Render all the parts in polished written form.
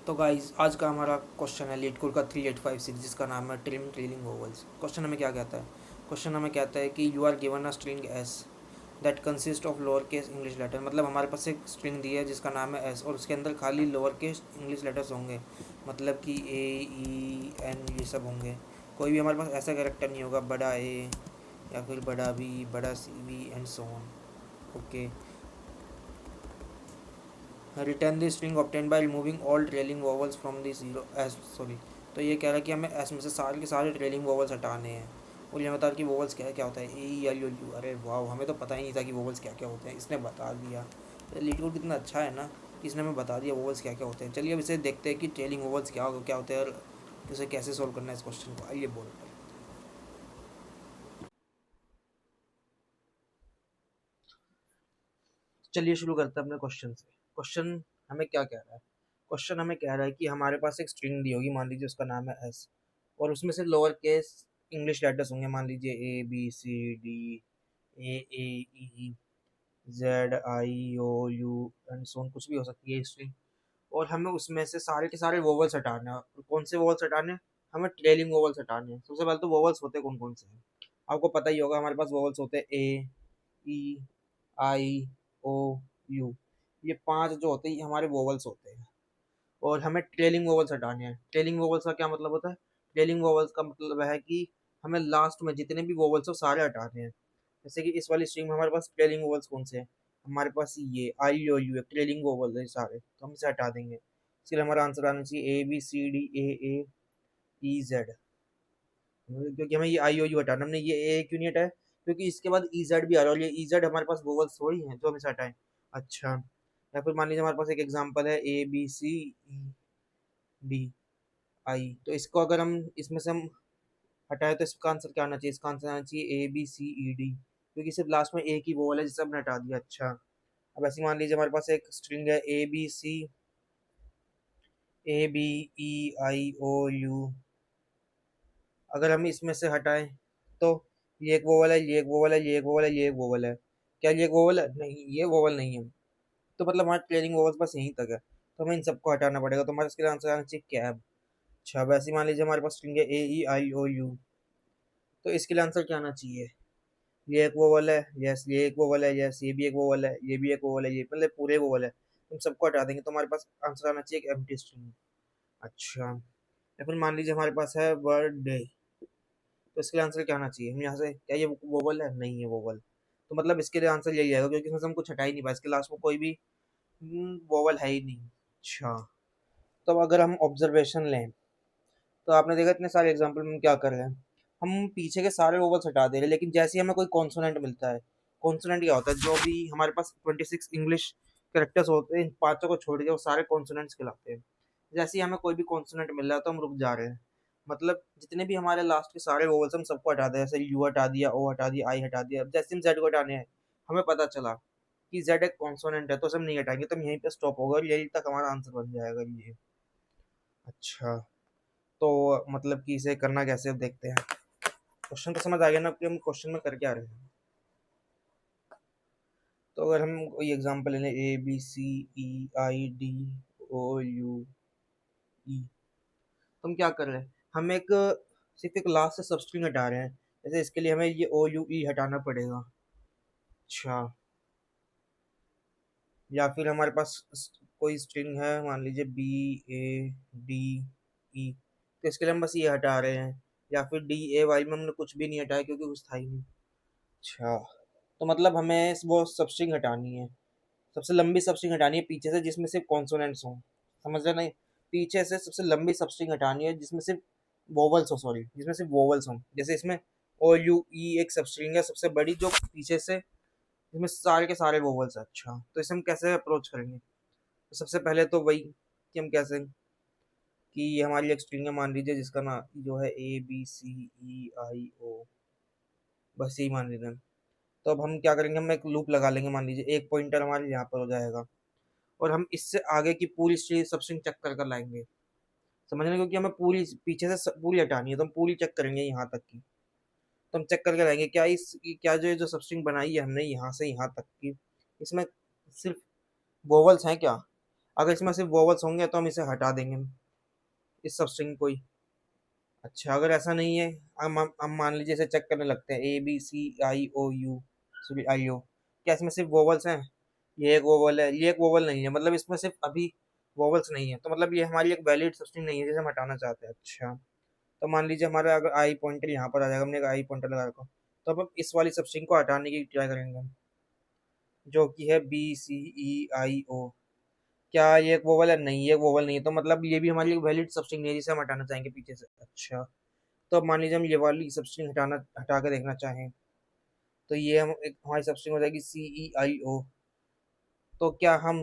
तो गाइस आज का हमारा क्वेश्चन है लीड कोड का 3856 जिसका नाम है ट्रिम ट्रेलिंग वोवल्स। क्वेश्चन हमें क्या कहता है? क्वेश्चन हमें कहता है कि you are given a string s that consist of lower case English letter. मतलब हमारे पास एक स्ट्रिंग दी है जिसका नाम है एस और उसके अंदर खाली लोअर केस इंग्लिश लेटर्स होंगे। मतलब कि ए ई एन ये सब होंगे। कोई भी हमारे पास ऐसा कैरेक्टर नहीं होगा बड़ा ए या फिर बड़ा बी बड़ा C V and so on. Okay, return the string obtain by removing all trailing vowels from the zero S sorry. तो ये कह रहा है कि हमें एस में से सारे के सारे ट्रेलिंग वोवल्स हटाने हैं। और ये बता कि वोवल्स क्या क्या होता है ए आई ओ यू। अरे वाह, हमें तो पता ही नहीं था कि वोवल्स क्या क्या होते हैं, इसने बता दिया। लीड कोड कितना अच्छा है ना, इसने हमें बता दिया वोवल्स क्या क्या होते हैं। चलिए अब इसे देखते हैं कि ट्रेलिंग वोवल्स क्या होते हैं और इसे कैसे सोल्व करना है इस क्वेश्चन को। आइए बोलते हैं। चलिए शुरू करते हैं अपने क्वेश्चन से। क्वेश्चन हमें क्या कह रहा है? क्वेश्चन हमें कह रहा है कि हमारे पास एक स्ट्रिंग दी होगी, मान लीजिए उसका नाम है एस, और उसमें से लोअर केस इंग्लिश लेटर्स होंगे, मान लीजिए A B C D A E Z I O U and so on, कुछ भी हो सकती है स्ट्रिंग। और हमें उसमें से सारे के सारे वोवल्स हटाने हैं। और कौन से वोवल्स हटाने हैं? हमें ट्रेलिंग वोवल्स हटाने हैं। सबसे पहले तो वोवल्स होते कौन कौन से हैं? आपको पता ही होगा, हमारे पास वोवल्स होते हैं ए ई आई ओ यू। ये पांच जो होते हैं ये हमारे वोवल्स होते हैं। और हमें ट्रेलिंग वोवल्स हटाने हैं। ट्रेलिंग वोवल्स का क्या मतलब होता है? ट्रेलिंग वोवल्स का मतलब है कि हमें लास्ट में जितने भी वोवल्स हो सारे हटाने हैं। जैसे कि इस वाली स्ट्रिंग में हमारे पास ट्रेलिंग वोवल्स कौन से हैं? हमारे पास ये आई ओ यू है, ट्रेलिंग वोवल है सारे, तो हम इसे हटा देंगे। इसके लिए हमारा आंसर आना चाहिए a B C D A E z. क्योंकि हमें ये आई ओ यू हटाना, हमने ये ए क्यों नहीं हटाया? क्योंकि इसके बाद ई जेड भी आ रहा है और ये ई जेड हमारे पास वोवल्स थोड़ी हैं जो हम इसे हटाएं। अच्छा, या फिर मान लीजिए हमारे पास एक एग्जांपल है A B c E D I, तो इसको अगर हम इसमें से हम हटाए तो इसका आंसर क्या आना चाहिए? इसका आंसर आना चाहिए a B c E D, क्योंकि सिर्फ लास्ट में एक ही वोवल है जिसे हमने हटा दिया। अच्छा, अब ऐसे मान लीजिए हमारे पास एक स्ट्रिंग है A B E I O you. अगर हम इसमें से हटाएं तो ये एक वोवल है, ये एक वोवल है, ये एक वोवल है, ये एक वोवल है। क्या ये एक वोवल है? नहीं, ये वोवल नहीं है। तो मतलब हमारा ट्रेलिंग वोवल्स बस यहीं तक है, तो हमें इन सबको हटाना पड़ेगा। तो हमारे इसके आंसर आना चाहिए कैब। अच्छा, वैसे ही मान लीजिए हमारे पास स्ट्रिंग है ए ई आई ओ यू, तो इसके लिए आंसर क्या आना चाहिए? ये एक वोवल है, यस, ये एक वोवल है, यस, ये भी एक वोवल है, ये भी एक वोवल है, ये मतलब पूरे वोवल है। हम सबको हटा देंगे तो हमारे पास आंसर आना चाहिए एक एम्प्टी स्ट्रिंग। अच्छा, या फिर मान लीजिए हमारे पास है वर्ड डे, तो इसके लिए आंसर क्या आना चाहिए? हम यहाँ से, क्या ये वोवल है? नहीं है वोवल। तो मतलब इसके लिए आंसर यही आएगा, क्योंकि इसमें से हम कुछ हटा ही नहीं पाए, इसके लास्ट में कोई भी वोवल है ही नहीं। अच्छा, तो अब अगर हम ऑब्जर्वेशन लें तो आपने देखा इतने सारे एग्जाम्पल में हम क्या कर रहे हैं, हम पीछे के सारे वोवल्स हटा दे रहे हैं, लेकिन जैसे ही हमें कोई कॉन्सोनेंट मिलता है, कॉन्सोनेंट क्या होता है? जो भी हमारे पास 26 इंग्लिश कैरेक्टर्स होते हैं, इन पांचों को छोड़ के वो सारे कॉन्सोनेंट्स कहलाते हैं। जैसे ही हमें कोई भी कॉन्सोनेंट मिल रहा है तो हम रुक जा रहे हैं। मतलब जितने भी हमारे लास्ट के सारे वोवल्स हम सबको हटा दें, जैसे यू हटा दिया, ओ हटा दिया, आई हटा दिया। अब जैसे हम जेड को हटाने हैं, हमें पता चला कि जेड एक कॉन्सोनेंट है, तो उसे हम नहीं हटाएंगे, तो हम यहीं पे स्टॉप होगा और यहीं तक हमारा आंसर बन जाएगा ये। अच्छा, तो मतलब कि इसे करना कैसे, अब देखते हैं। क्वेश्चन तो समझ आ गया ना कि हम क्वेश्चन में कर क्या रहे हैं? तो अगर हम कोई एग्जांपल ले लें a B c e i d o u e, तो हम क्या कर रहे हैं? हम एक सिर्फ एक लास्ट से सबस्ट्रिंग हटा रहे हैं। जैसे इसके लिए हमें ये ओ यू ई हटाना पड़ेगा। अच्छा, या फिर हमारे पास कोई स्ट्रिंग है, मान लीजिए बी ए डी ई, तो इसके लिए हम बस ये हटा रहे हैं। या फिर डी ए वाई में हमने कुछ भी नहीं हटाया क्योंकि कुछ था ही नहीं। अच्छा, तो मतलब हमें वो सबस्ट्रिंग हटानी है, सबसे लंबी सबस्ट्रिंग हटानी है पीछे से जिसमें सिर्फ कॉन्सोनेंट्स हों। समझ रहे नहीं? पीछे से सबसे लंबी सबस्ट्रिंग हटानी है जिसमें सिर्फ वोवल्स हो, सॉरी, जिसमें सिर्फ वोवल्स हों। जैसे इसमें ओ यू ई एक सबस्ट्रिंग है सबसे बड़ी, जो पीछे से जिसमें सारे के सारे वोवल्स हैं। अच्छा, तो इसे हम कैसे अप्रोच करेंगे? तो सबसे पहले तो वही कि हम कैसे, कि ये हमारी एक स्ट्रिंग है, मान लीजिए जिसका नाम जो है ए बी सी ई आई ओ, बस यही मान लीजिए। तो अब हम क्या करेंगे, हम एक लूप लगा लेंगे। मान लीजिए एक पॉइंटर हमारे यहाँ पर हो जाएगा और हम इससे आगे की पूरी स्ट्रिंग सबस्ट्रिंग चेक कर कर लाएंगे। समझ रहे हैं? क्योंकि हमें पूरी पीछे से पूरी हटानी है, तो हम पूरी चेक करेंगे यहाँ तक की। तो हम चेक करके लाएंगे क्या क्या जो ये जो सबस्ट्रिंग बनाई है हमने यहाँ से यहाँ तक की, इसमें सिर्फ वोवल्स हैं क्या? अगर इसमें सिर्फ वोवल्स होंगे तो हम इसे हटा देंगे, इस सब स्ट्रिंग को ही। अच्छा, अगर ऐसा नहीं है, हम मान लीजिए इसे चेक करने लगते हैं, ABCIOU, सॉरी IO, क्या इसमें सिर्फ वोवल्स हैं? ये एक वोवल है, ये एक वोवल नहीं है, मतलब इसमें सिर्फ अभी वोवल्स नहीं है, तो मतलब ये हमारी एक वैलिड स्ट्रिंग नहीं है जिसे हम हटाना चाहते हैं। अच्छा, तो मान लीजिए हमारा अगर आई पॉइंटर यहाँ पर आ जाएगा, हमने एक आई पॉइंटर लगा रखा, तो अब हम इस वाली सब स्ट्रिंग को हटाने की ट्राई करेंगे हम, जो कि है BCEIO। क्या ये एक वोवल है? नहीं, ये एक वोवल नहीं है, तो मतलब ये भी हमारी एक वैलिड सब स्ट्रिंग नहीं है जिसे हम हटाना चाहेंगे पीछे से। अच्छा, तो अब मान लीजिए हम ये वाली सब स्ट्रिंग हटा के देखना चाहें, तो ये हम एक हमारी सब स्ट्रिंग हो जाएगी CEIO। तो क्या हम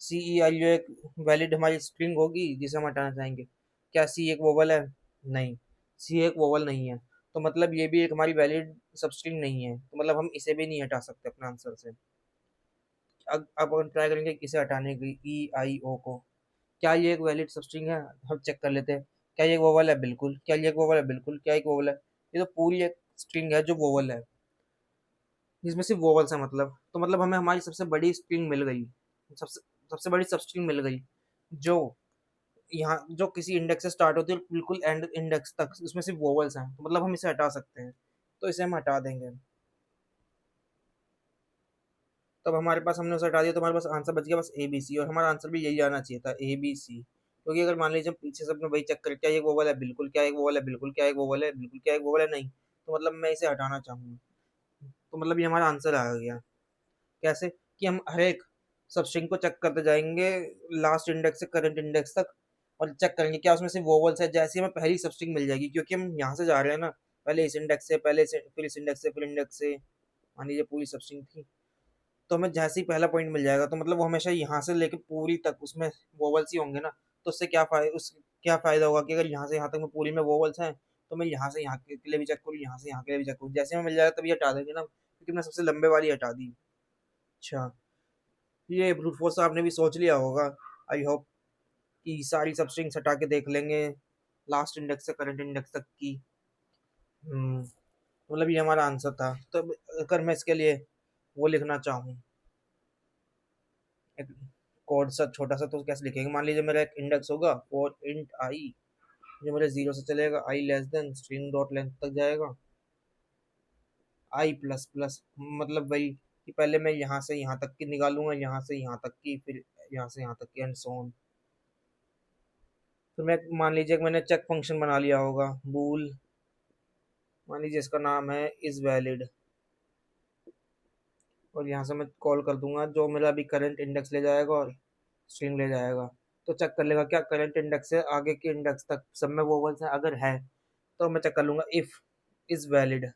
CEIO एक वैलिड हमारी स्ट्रिंग होगी जिसे हम हटाना चाहेंगे? क्या सी एक वोवल है? नहीं, सी एक वोवल नहीं है, तो मतलब ये भी एक हमारी वैलिड सब स्ट्रिंग नहीं है, तो मतलब हम इसे भी नहीं हटा सकते अपने आंसर से। अब हम ट्राई करेंगे इसे हटाने की, EIO को। क्या ये एक वैलिड सब स्ट्रिंग है? हम चेक कर लेते हैं। क्या ये एक वोवल है? बिल्कुल। क्या ये एक वोवल है? बिल्कुल। क्या एक वोवल है? ये तो पूरी एक स्ट्रिंग है जो वोवल है, जिसमें सिर्फ वोवल्स है, मतलब तो मतलब हमें हमारी सबसे बड़ी स्ट्रिंग मिल गई, सबसे सबसे बड़ी सब स्ट्रिंग मिल गई, जो यहाँ जो किसी इंडेक्स से स्टार्ट होती है और बिल्कुल एंड इंडेक्स तक उसमें सिर्फ वोवल्स हैं, तो मतलब हम इसे हटा सकते हैं, तो इसे हम हटा देंगे। तब हमारे पास, हमने उसे हटा दिया, तो हमारे पास आंसर बच गया बस ABC, और हमारा आंसर भी यही आना चाहिए था, ABC। क्योंकि अगर मान लीजिए हम पीछे से अपने वही चेक करें, क्या एक वोवल है? बिल्कुल। क्या एक वोवल है? बिल्कुल। क्या एक वोवल है? बिल्कुल। क्या एक वोवल है? नहीं, तो मतलब मैं इसे हटाना चाहूंगा, तो मतलब ये हमारा आंसर आ गया। कैसे? कि हम हर एक सब स्ट्रिंग को चेक करते जाएंगे, लास्ट इंडेक्स से करंट इंडेक्स तक, और चेक करेंगे क्या उसमें सिर्फ वोवल्स है। जैसे ही हमें पहली सब स्ट्रिंग मिल जाएगी, क्योंकि हम यहाँ से जा रहे हैं ना, पहले इस इंडेक्स से, पहले से, फिर इस इंडेक्स से, फिर इंडेक्स से, मान लीजिए पूरी सब स्ट्रिंग थी, तो हमें जैसे ही पहला पॉइंट मिल जाएगा, तो मतलब वो हमेशा यहाँ से लेके पूरी तक उसमें वोवल्स ही होंगे ना, तो उससे क्या फायदा होगा कि अगर यहाँ से यहाँ तक में पूरी में वोवल्स हैं, तो मैं यहाँ से यहाँ के लिए भी चेक करूँ, यहाँ से यहाँ के लिए भी चेक करूँ, जैसे हमें मिल जाएगा तभी हटा देंगे ना, क्योंकि मैंने सबसे लंबे वाली हटा दी। अच्छा, ये ब्रूट फोर्स आपने भी सोच लिया होगा, आई होप, कि सारी सब स्ट्रिंग्स हटा के देख लेंगे, लास्ट इंडेक्स से करंट इंडेक्स तक की। मतलब ये हमारा आंसर था। तो अगर मैं इसके लिए वो लिखना चाहूँ, एक कोड सा छोटा सा, तो कैसे लिखेंगे? मान लीजिए मेरा एक इंडेक्स होगा फॉर इंट आई, जो मेरे 0 से चलेगा, i less than string dot length तक जाएगा, आई प्लस प्लस, मतलब वही कि पहले मैं यहाँ से यहाँ तक की निकालूंगा, यहाँ से यहाँ तक की, फिर यहाँ से यहाँ तक की, एंड सो ऑन। फिर मैं, मान लीजिए कि मैंने चेक फंक्शन बना लिया होगा, बूल, मान लीजिए इसका नाम है इज वैलिड, और यहाँ से मैं कॉल कर दूंगा, जो मेरा अभी करंट इंडेक्स ले जाएगा और स्ट्रिंग ले जाएगा, तो चेक कर लेगा क्या करंट इंडेक्स से आगे के इंडेक्स तक सब में वोवल्स है, अगर है तो मैं चेक कर लूंगा इफ इज वैलिड,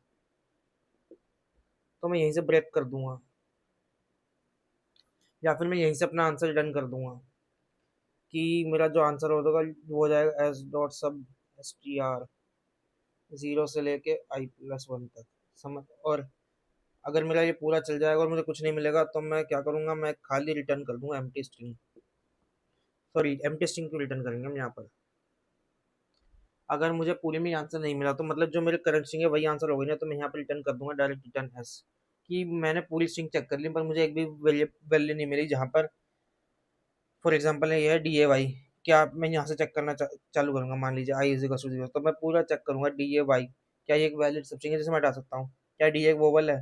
तो मैं यहीं से ब्रेक कर दूंगा, या फिर मैं यहीं से अपना आंसर रिटर्न कर दूंगा, कि मेरा जो आंसर होगा वो हो जाएगा एस डॉट सब str 0 से लेके i+1 तक, समझ। और अगर मेरा ये पूरा चल जाएगा और मुझे कुछ नहीं मिलेगा, तो मैं क्या करूंगा, मैं खाली रिटर्न कर दूंगा empty string, sorry empty string को रिटर्न करेंगे हम यहाँ पर। अगर मुझे पूरे में आंसर नहीं मिला, तो मतलब जो मेरे करंट स्ट्रिंग है वही आंसर हो गई ना, तो मैं यहाँ पर रिटर्न कर दूंगा डायरेक्ट रिटर्न एस, कि मैंने पूरी स्ट्रिंग चेक कर ली पर मुझे एक भी वैल्यू नहीं मिली, जहाँ पर फॉर एग्जाम्पल ये है DAY। क्या मैं यहाँ से चेक करना चालू करूंगा, मान लीजिए आई इज इक्वल टू 0, तो मैं पूरा चेक करूंगा DAY, क्या ये एक वैलिड सब स्ट्रिंग है जिसे मैं हटा सकता हूँ? क्या डी एक वोवल है?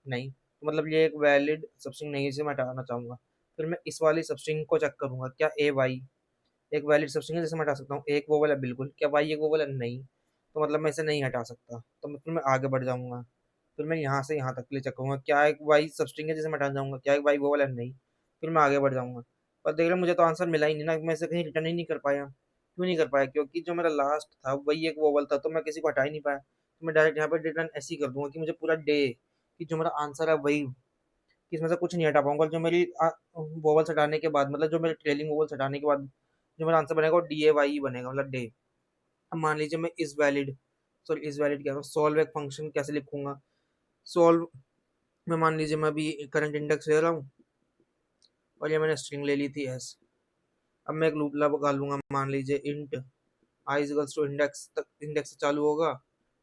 नहीं, तो मतलब ये एक वैलिड सब स्ट्रिंग नहीं है जिसे मैं हटाना चाहूंगा। फिर मैं इस वाली सब स्ट्रिंग को चेक करूंगा, क्या AY एक वैलिड सब स्ट्रिंग है जिसे मैं हटा सकता हूँ? एक वोवल है? बिल्कुल। क्या वाई एक वोवल है? नहीं, तो मतलब मैं इसे नहीं हटा सकता, तो फिर मैं आगे बढ़ जाऊंगा। फिर मैं यहाँ से यहाँ तक के लिए चेक करूंगा, क्या एक वाई सब स्ट्रिंग है जिसे मैं हटाना चाहूंगा? क्या एक वाई वोवल है? नहीं, फिर मैं आगे बढ़ जाऊंगा। और देख रहे मुझे तो आंसर मिला ही नहीं ना, मैं इसे कहीं रिटर्न ही नहीं कर पाया। क्यों नहीं कर पाया? क्योंकि जो मेरा लास्ट था वही एक वोवल था, तो मैं किसी को हटा ही नहीं पाया, तो मैं डायरेक्ट यहाँ पर रिटर्न ऐसे ही कर दूंगा कि मुझे पूरा डे, कि जो मेरा आंसर है वही, कि इसमें से कुछ नहीं हटा पाऊंगा। जो मेरी वोवल्स हटाने के बाद, मतलब जो मेरे ट्रेलिंग वोवल्स हटाने के बाद जो मेरा आंसर बनेगा वो DAY ही बनेगा, मतलब डे। अब मान लीजिए मैं is valid, sorry is valid क्या, सॉल्व एक फंक्शन कैसे लिखूंगा? सॉल्व में मान लीजिए मैं अभी करंट इंडेक्स ले रहा हूँ, और ये मैंने स्ट्रिंग ले ली थी एस। अब मैं एक लूप लगा लूंगा, मान लीजिए int i equals to index तक, इंडेक्स से चालू होगा,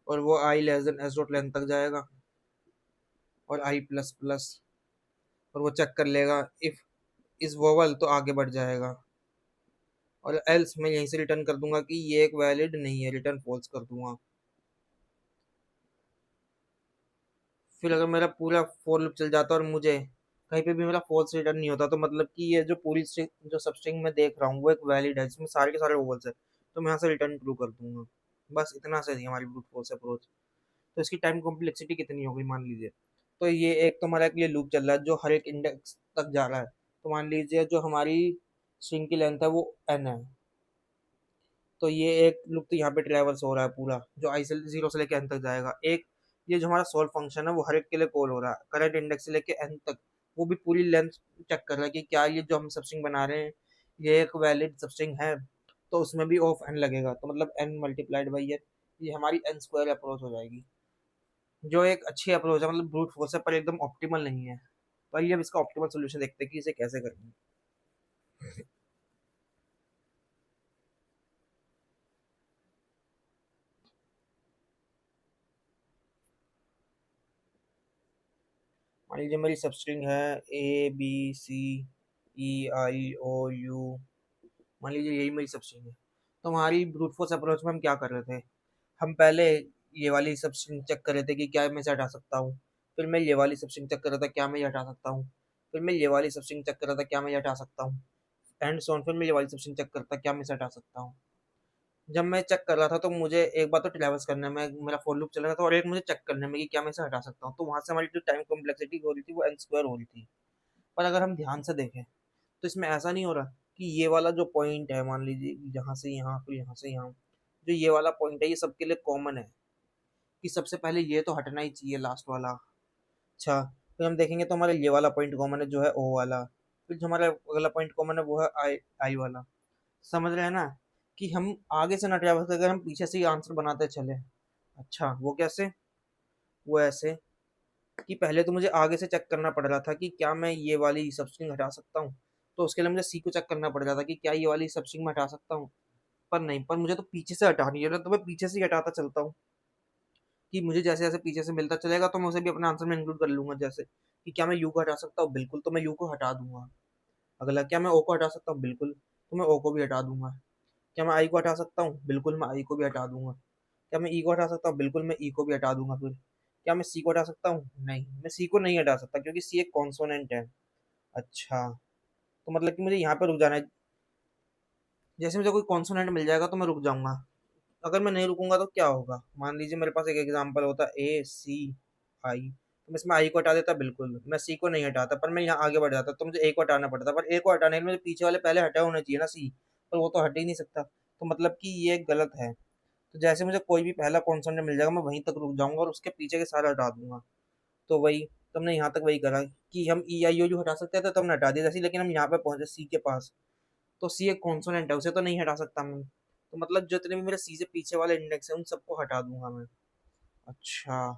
और वो i less than S dot length तक जाएगा, और आई प्लस प्लस, और वो चेक कर लेगा इफ इस वोवल तो आगे बढ़ जाएगा, और एल्स मैं यहीं से रिटर्न कर दूंगा कि ये एक वैलिड नहीं है, रिटर्न फॉल्स कर दूंगा। फिर अगर मेरा पूरा फॉर लूप चल जाता और मुझे कहीं पे भी मेरा फॉल्स रिटर्न नहीं होता, तो मतलब कि ये जो पूरी स्ट्रिंग जो सब स्ट्रिंग मैं देख रहा हूँ वो एक वैलिड है, इसमें सारे के सारे वोवल्स है, तो मैं यहाँ से रिटर्न ट्रू कर दूंगा। बस इतना से ही हमारी ब्रूट फोर्स अप्रोच। तो इसकी टाइम कॉम्प्लेक्सिटी कितनी होगी मान लीजिए। तो ये एक तो हमारा ये लूप चल रहा है जो हर एक इंडेक्स तक जा रहा है। तो मान लीजिए जो हमारी स्ट्रिंग की लेंथ है वो n है, तो ये एक लूप तो यहाँ पे ट्रेवर्स हो रहा है पूरा, जो आई से 0 से लेके n तक जाएगा। एक ये जो हमारा सॉल्व फंक्शन है वो हर एक के लिए कॉल हो रहा है, करंट इंडेक्स से लेके n तक, वो भी पूरी लेंथ चेक कर रहा है कि क्या ये जो हम सबस्ट्रिंग बना रहे हैं ये एक वैलिड सबस्ट्रिंग है। तो उसमें भी ऑफ n लगेगा, तो मतलब n मल्टीप्लाइड बाई n, ये हमारी n स्क्वायर अप्रोच हो जाएगी, जो एक अच्छी अप्रोच है, मतलब ब्रूट फोर्स है पर एकदम ऑप्टिमल नहीं है। तो आइए अब इसका ऑप्टिमल सोल्यूशन देखते हैं कि इसे कैसे करेंगे। मान लीजिए मेरी सबस्ट्रिंग है ABCEIOU, मान लीजिए यही मेरी सबस्ट्रिंग है। तो हमारी ब्रूट फोर्स अप्रोच में हम क्या कर रहे थे, हम पहले ये वाली सबस्ट्रिंग चेक कर रहे थे कि क्या मैं इसे हटा सकता हूँ, फिर मैं ये वाली सबस्ट्रिंग चेक कर रहा था क्या मैं ये हटा सकता हूँ, फिर मैं ये वाली सबस्ट्रिंग चेक कर रहा था क्या मैं ये हटा सकता हूँ, एंड सो ऑन, फिर मैं ये वाली सबस्ट्रिंग चेक करता क्या मैं इसे हटा सकता हूँ। जब मैं चेक कर रहा था तो मुझे एक बार तो ट्रैवर्स करने में मेरा फॉर लूप चल रहा था, और एक मुझे चेक करने में कि क्या मैं इसे हटा सकता हूँ, तो वहां से हमारी जो टाइम कॉम्प्लेक्सिटी हो रही थी वो n स्क्वायर हो रही थी। पर अगर हम ध्यान से देखें तो इसमें ऐसा नहीं हो रहा कि ये वाला जो पॉइंट है, मान लीजिए यहाँ से यहाँ फिर यहाँ से यहाँ, जो ये वाला पॉइंट है ये सबके लिए कॉमन है, कि सबसे पहले ये तो हटना ही चाहिए लास्ट वाला। अच्छा, फिर हम देखेंगे तो हमारा ये वाला पॉइंट कॉमन है जो है ओ वाला, फिर जो हमारा अगला पॉइंट कॉमन है वो है आई आई वाला। समझ रहे हैं ना, कि हम आगे से ना ट्रैवल कर, अगर हम पीछे से ही आंसर बनाते चले। अच्छा, वो कैसे? वो ऐसे कि पहले तो मुझे आगे से चेक करना पड़ रहा था कि क्या मैं ये वाली सबस्ट्रिंग हटा सकता हूँ, तो उसके लिए मुझे सी को चेक करना पड़ रहा था कि क्या ये वाली सबस्ट्रिंग मैं हटा सकता हूँ। पर नहीं, पर मुझे तो पीछे से हटानी है ना, तो मैं पीछे से ही हटाता चलता हूँ, कि मुझे जैसे जैसे पीछे से मिलता चलेगा तो मैं उसे भी अपने आंसर में इंक्लूड कर लूंगा। जैसे कि क्या मैं यू को हटा सकता हूँ, बिल्कुल, तो मैं यू को हटा दूंगा। अगला, क्या मैं ओ को हटा सकता हूँ, बिल्कुल, तो मैं ओ को भी हटा दूंगा। क्या मैं आई को हटा सकता हूँ, बिल्कुल, मैं आई को भी हटा दूंगा। क्या मैं ई को हटा सकता हूँ, बिल्कुल, मैं ई को भी हटा दूंगा। फिर क्या मैं सी को हटा सकता हूँ? नहीं, मैं सी को नहीं हटा सकता क्योंकि सी एक कॉन्सोनेंट है। अच्छा, तो मतलब कि मुझे यहाँ पे रुक जाना है। जैसे मुझे कोई कॉन्सोनेंट मिल जाएगा तो मैं रुक जाऊंगा, अगर मैं नहीं रुकूंगा तो क्या होगा। मान लीजिए मेरे पास एक एग्जांपल होता ACI, तो मैं इसमें आई को हटा देता, बिल्कुल, मैं सी को नहीं हटाता, पर मैं यहाँ आगे बढ़ जाता तो मुझे ए को हटाना पड़ता, पर ए को हटाने के लिए मुझे पीछे वाले पहले हटे होने चाहिए ना, सी, पर वो तो हट ही नहीं सकता, तो मतलब कि ये गलत है। तो जैसे मुझे कोई भी पहला कॉन्सोनेंट मिल जाएगा मैं वहीं तक रुक जाऊंगा और उसके पीछे के सारे हटा दूंगा। तो वही, तुमने यहाँ तक वही करा कि हम EIOU हटा सकते थे तो हमने हटा दिया जैसे, लेकिन हम यहाँ पे पहुंचे सी के पास, तो सी एक कॉन्सोनेंट है, उसे तो नहीं हटा सकता मैं, तो मतलब जितने भी मेरे सी से पीछे वाले इंडेक्स है उन सबको हटा दूंगा मैं। अच्छा,